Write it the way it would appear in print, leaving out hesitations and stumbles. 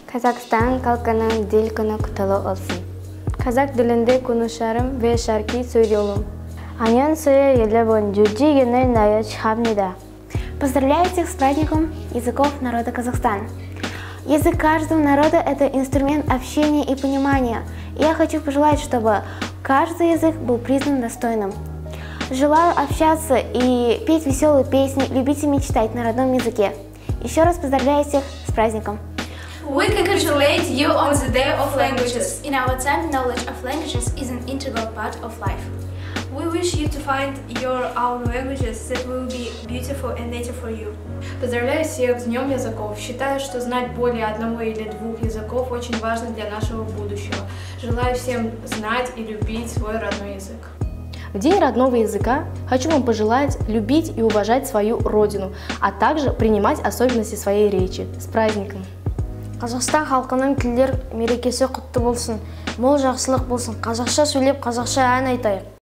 Казахстан халқының дил күні құтты olsun. Қазақ тілінде konuşarım ve şarkı söylüyorum. Аньон суя елебон джуджи генель наят шхабнида. Поздравляю всех с праздником языков народа Казахстан. Язык каждого народа – это инструмент общения и понимания. И я хочу пожелать, чтобы каждый язык был признан достойным. Желаю общаться и петь веселые песни, любить и мечтать на родном языке. Еще раз поздравляю всех с праздником. We congratulate you on the Day of Languages. In our time, knowledge of languages is an integral part of life. We wish you to find your own languages that will be beautiful and native for you. Поздравляю всех с Днем языков. Считаю, что знать более одного или двух языков очень важно для нашего будущего. Желаю всем знать и любить свой родной язык. В День родного языка хочу вам пожелать любить и уважать свою родину, а также принимать особенности своей речи. С праздником! Қазақстан халқының тілдер мерекесі құтты болсын, мол жақсылық болсын. Қазақша сөйлеп, қазақша ән айтайық.